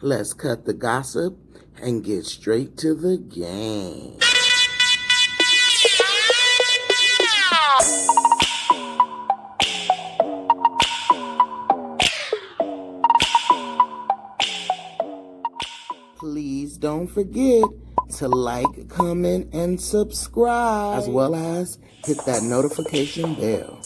let's cut the gossip and get straight to the game. Please don't forget to like, comment, and subscribe, as well as hit that notification bell.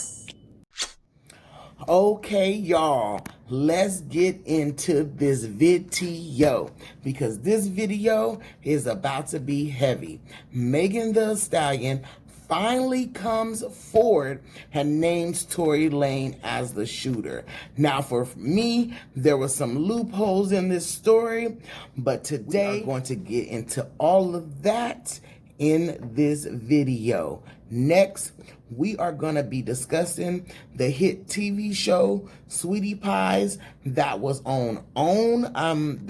Okay, y'all, let's get into this video, because this video is about to be heavy. Megan Thee Stallion finally comes forward and names Tory Lanez as the shooter. Now, for me, there were some loopholes in this story, but today we're going to get into all of that in this video. Next, we are going to be discussing the hit TV show Sweetie Pies that was on OWN.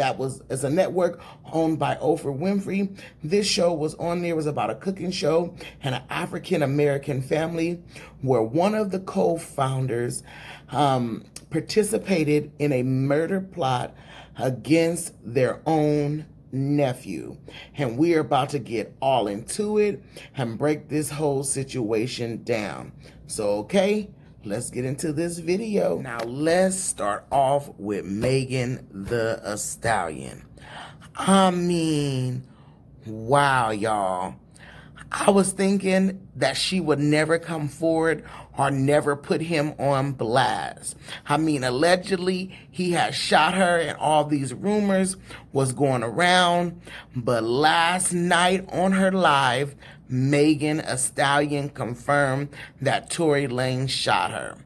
It's a network owned by Oprah Winfrey. This show was on there. It was about a cooking show and an African American family where one of the co-founders participated in a murder plot against their own nephew, and we are about to get all into it and break this whole situation down. So okay, let's get into this video. Now let's start off with Megan Thee Stallion. I mean, wow, y'all. I was thinking that she would never come forward or never put him on blast. I mean, allegedly, he had shot her and all these rumors was going around. But last night on her live, Megan Thee Stallion confirmed that Tory Lanez shot her.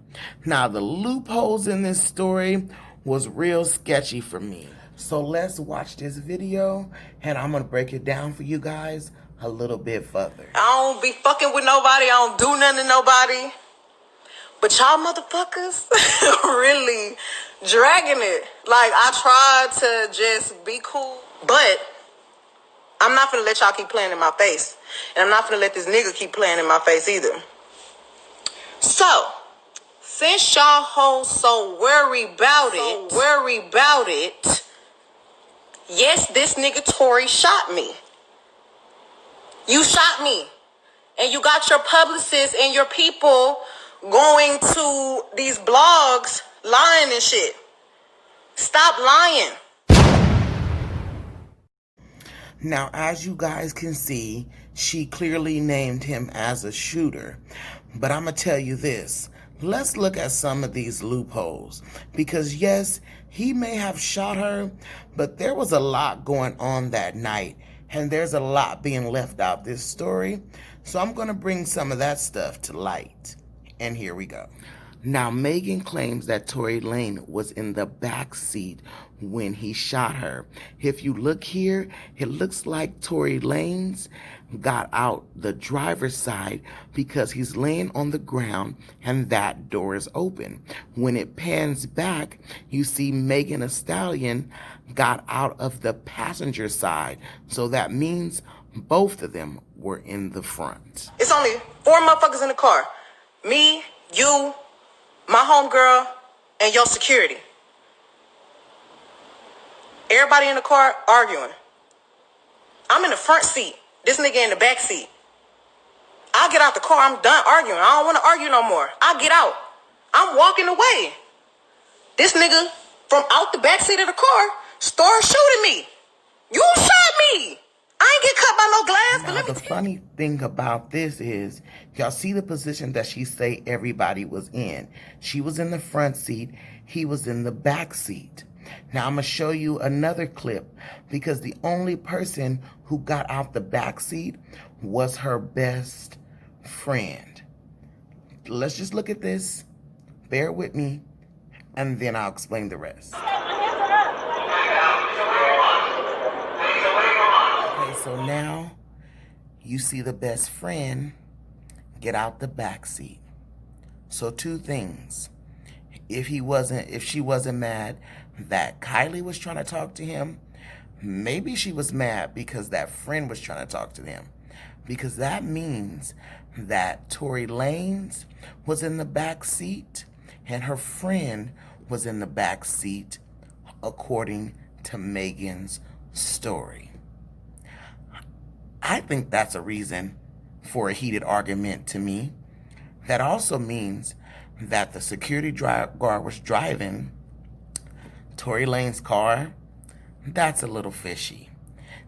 Now, the loopholes in this story was real sketchy for me. So let's watch this video, and I'm going to break it down for you guys a little bit further. I don't be fucking with nobody. I don't do nothing to nobody. But y'all motherfuckers really dragging it. Like, I tried to just be cool, but I'm not gonna let y'all keep playing in my face. And I'm not gonna let this nigga keep playing in my face either. So, since y'all hoes so worried about it, yes, this nigga Tory shot me. You shot me. And you got your publicists and your people going to these blogs lying and shit. Stop lying. Now, as you guys can see, she clearly named him as a shooter. But I'm going to tell you this. Let's look at some of these loopholes. Because yes, he may have shot her, but there was a lot going on that night. And there's a lot being left out this story. So I'm going to bring some of that stuff to light. And here we go. Now, Megan claims that Tory Lanez was in the back seat when he shot her. If you look here, it looks like Tory Lanez got out the driver's side because he's laying on the ground and that door is open. When it pans back, you see Megan Thee Stallion got out of the passenger side. So that means both of them were in the front. It's only 4 motherfuckers in the car. Me, you, my homegirl, and your security. Everybody in the car arguing. I'm in the front seat. This nigga in the back seat. I get out the car. I'm done arguing. I don't want to argue no more. I get out. I'm walking away. This nigga from out the back seat of the car started shooting me. You shot me. I ain't get cut by no glass. Now, the funny thing about this is, y'all see the position that she say everybody was in. She was in the front seat. He was in the back seat. Now, I'm going to show you another clip because the only person who got out the back seat was her best friend. Let's just look at this. Bear with me, and then I'll explain the rest. So now you see the best friend get out the back seat. So 2 things. If she wasn't mad that Kylie was trying to talk to him, maybe she was mad because that friend was trying to talk to them. Because that means that Tory Lanez was in the back seat and her friend was in the back seat, according to Megan's story. I think that's a reason for a heated argument to me. That also means that the security guard was driving Tory Lanez's car. That's a little fishy.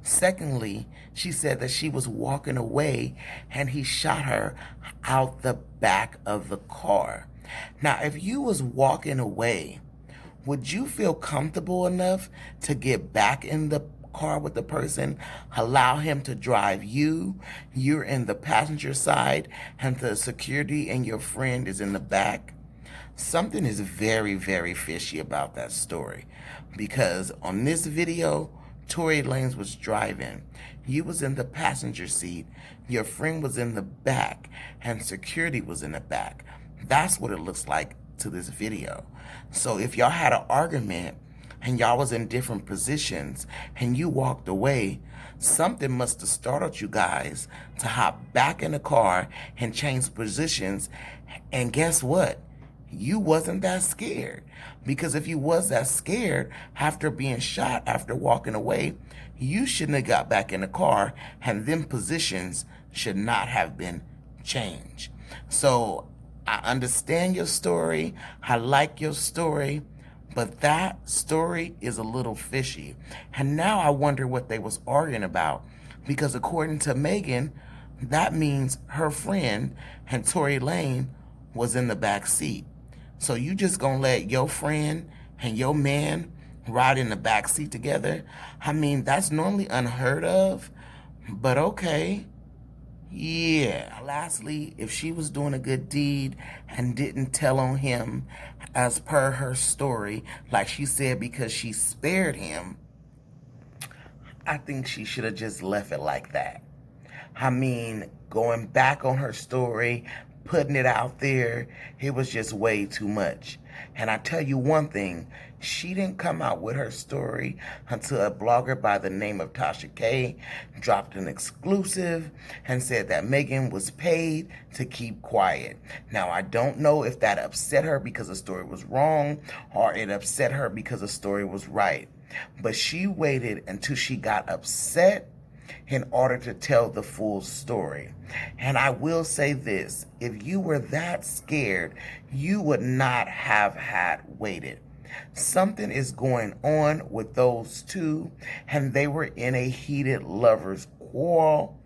Secondly, she said that she was walking away and he shot her out the back of the car. Now, if you was walking away, would you feel comfortable enough to get back in the car with the person, allow him to drive you, you're in the passenger side, and the security and your friend is in the back? Something is very, very fishy about that story, because on this video, Tory Lanez was driving, you was in the passenger seat, your friend was in the back, and security was in the back. That's what it looks like to this video. So if y'all had an argument and y'all was in different positions and you walked away, something must have startled you guys to hop back in the car and change positions. And guess what? You wasn't that scared. Because if you was that scared after being shot, after walking away, you shouldn't have got back in the car, and them positions should not have been changed. So I understand your story. I like your story. But that story is a little fishy. And now I wonder what they was arguing about. Because according to Megan, that means her friend and Tory Lanez was in the back seat. So you just gonna let your friend and your man ride in the back seat together? I mean, that's normally unheard of, but okay. Yeah. Lastly, if she was doing a good deed and didn't tell on him as per her story, like she said, because she spared him, I think she should have just left it like that. I mean, going back on her story, putting it out there, it was just way too much. And I tell you one thing, she didn't come out with her story until a blogger by the name of Tasha K dropped an exclusive and said that Megan was paid to keep quiet. Now, I don't know if that upset her because the story was wrong or it upset her because the story was right. But she waited until she got upset in order to tell the full story. And I will say this, if you were that scared, you would not have had waited. Something is going on with those two, and they were in a heated lovers quarrel,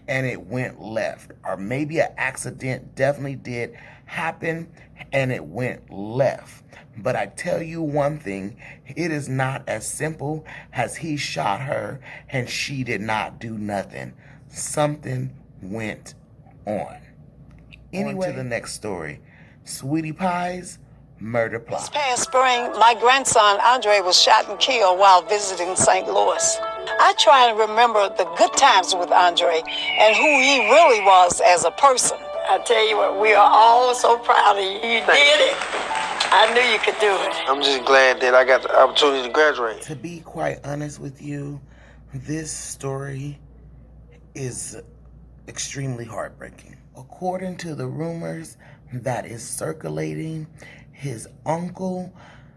and it went left. Or maybe an accident definitely did happen, and it went left. But I tell you one thing, it is not as simple as he shot her and she did not do nothing. Something went on. Anyway, on to the next story. Sweetie Pie's murder plot. This past spring, my grandson Andre was shot and killed while visiting St. Louis. I try to remember the good times with Andre and who he really was as a person. I tell you what, we are all so proud of you. You did it. I knew you could do it. I'm just glad that I got the opportunity to graduate. To be quite honest with you, this story is extremely heartbreaking. According to the rumors that is circulating, his uncle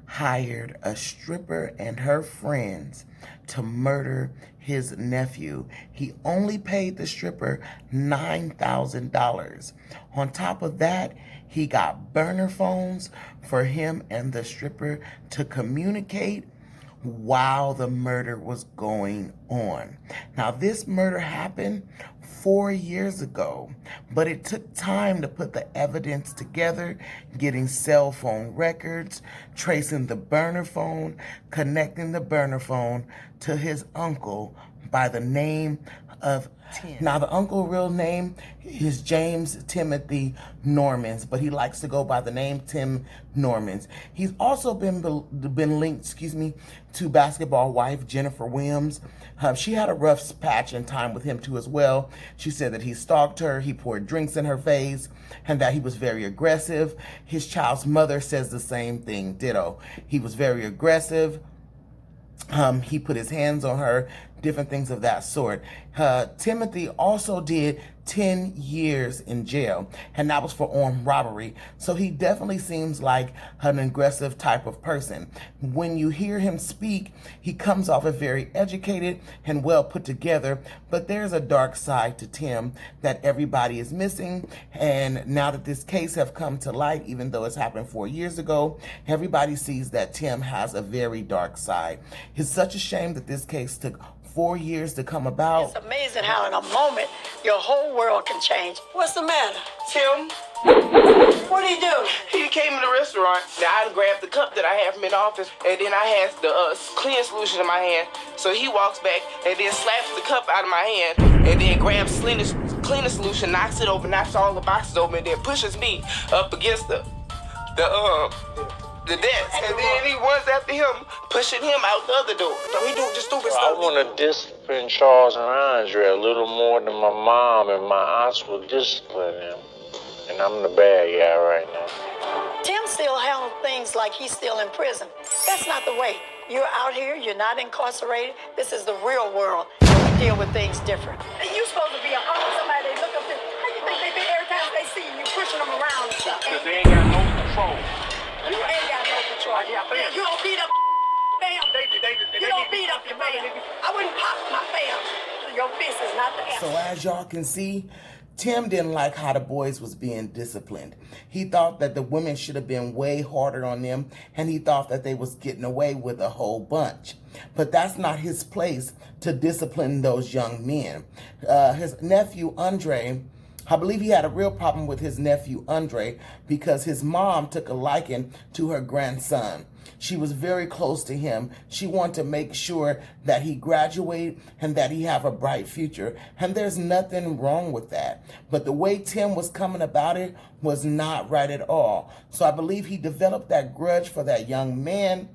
hired a stripper and her friends to murder his nephew. He only paid the stripper $9,000. On top of that, he got burner phones for him and the stripper to communicate while the murder was going on. Now, this murder happened 4 years ago, but it took time to put the evidence together, getting cell phone records, tracing the burner phone, connecting the burner phone to his uncle by the name of Tim. Now, the uncle's real name is James Timothy Normans, but he likes to go by the name Tim Normans. He's also been linked, to basketball wife Jennifer Williams. She had a rough patch in time with him too as well. She said that he stalked her, he poured drinks in her face, and that he was very aggressive. His child's mother says the same thing, ditto. He was very aggressive. He put his hands on her, different things of that sort. Timothy also did 10 years in jail, and that was for armed robbery. So he definitely seems like an aggressive type of person. When you hear him speak, he comes off as very educated and well put together, but there's a dark side to Tim that everybody is missing. And now that this case have come to light, even though it's happened 4 years ago, everybody sees that Tim has a very dark side. It's such a shame that this case took 4 years to come about. It's amazing how in a moment your whole world can change. What's the matter? Tim, What do you do? he came in the restaurant. Now I grabbed the cup that I had from in the office, and then I had the cleaning solution in my hand. So he walks back and then slaps the cup out of my hand, and then grabs cleaning solution, knocks it over, knocks all the boxes over, and then pushes me up against the desk. And then he runs after him, pushing him out the other door. So he doing just stupid I stuff. want to discipline Charles and Andre a little more than my mom and my aunts will discipline him. And I'm the bad guy right now. Tim still handles things like he's still in prison. That's not the way. You're out here, you're not incarcerated. This is the real world. We deal with things different. And you supposed to be a uncle, somebody they look up to. How you think they feel every time they see you pushing them around and stuff? Because they ain't got no control. You ain't got no control. You don't beat up fam. You don't beat up your fam. I wouldn't pop my fam. Your fist is not the answer. So as y'all can see, Tim didn't like how the boys was being disciplined. He thought that the women should have been way harder on them, and he thought that they was getting away with a whole bunch. But that's not his place to discipline those young men. His nephew, Andre, I believe he had a real problem with his nephew, Andre, because his mom took a liking to her grandson. She was very close to him. She wanted to make sure that he graduate and that he have a bright future. And there's nothing wrong with that. But the way Tim was coming about it was not right at all. So I believe he developed that grudge for that young man.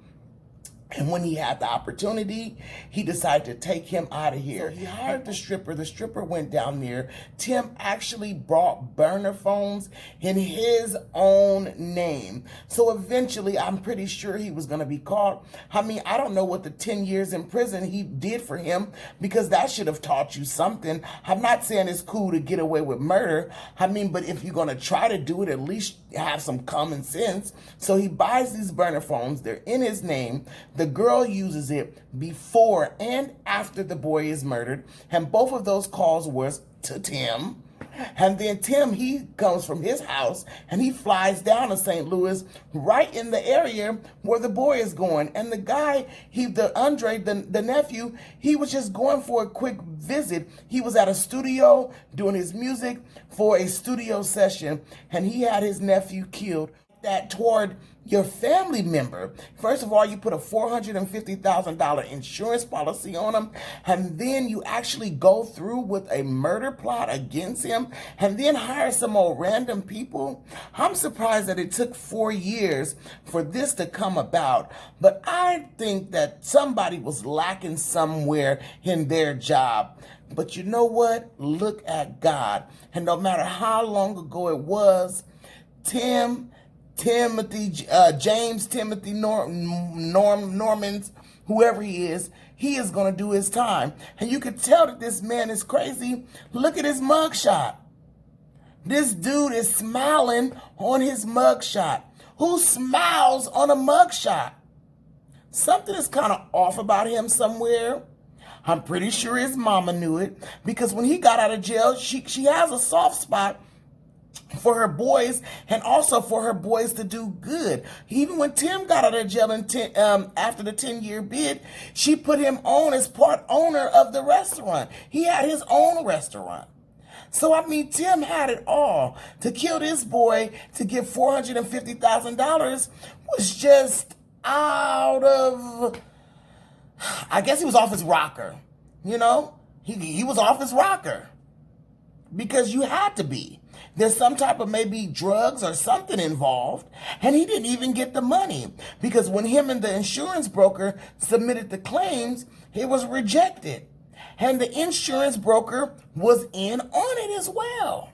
And when he had the opportunity, he decided to take him out of here. So he hired the stripper. The stripper went down there. Tim actually brought burner phones in his own name. So eventually, I'm pretty sure he was going to be caught. I mean, I don't know what the 10 years in prison he did for him, because that should have taught you something. I'm not saying it's cool to get away with murder. I mean, but if you're going to try to do it, at least have some common sense. So he buys these burner phones. They're in his name. The girl uses it before and after the boy is murdered, and both of those calls was to Tim. And then Tim, he comes from his house and he flies down to St. Louis, right in the area where the boy is going. And the guy, Andre, the nephew, he was just going for a quick visit. He was at a studio doing his music for a studio session, and he had his nephew killed. That toward your family member. First of all, you put a $450,000 insurance policy on him, and then you actually go through with a murder plot against him, and then hire some old random people. I'm surprised that it took 4 years for this to come about, but I think that somebody was lacking somewhere in their job. But you know what? Look at God. And no matter how long ago it was, James Timothy Normans, whoever he is going to do his time. And you could tell that this man is crazy. Look at his mugshot. This dude is smiling on his mugshot. Who smiles on a mugshot? Something is kind of off about him somewhere. I'm pretty sure his mama knew it, because when he got out of jail, she has a soft spot for her boys, and also for her boys to do good. Even when Tim got out of jail after the 10-year bid, she put him on as part owner of the restaurant. He had his own restaurant. So, I mean, Tim had it all. To kill this boy, to get $450,000 was just out of, I guess he was off his rocker. You know, he was off his rocker, because you had to be. There's some type of maybe drugs or something involved, and he didn't even get the money, because when him and the insurance broker submitted the claims, it was rejected, and the insurance broker was in on it as well.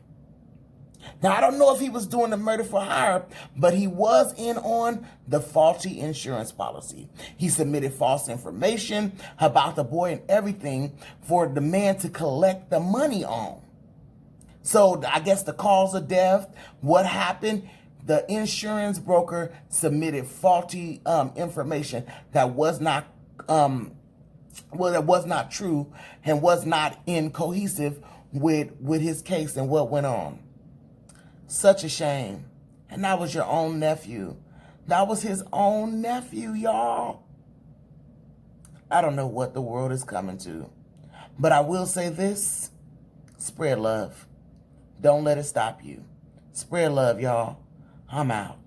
Now, I don't know if he was doing the murder for hire, but he was in on the faulty insurance policy. He submitted false information about the boy and everything for the man to collect the money on. So I guess the cause of death, what happened, the insurance broker submitted faulty information that was not that was not true and was not in cohesive with his case and what went on. Such a shame. And that was your own nephew. That was his own nephew, y'all. I don't know what the world is coming to. But I will say this. Spread love. Don't let it stop you. Spread love, y'all. I'm out.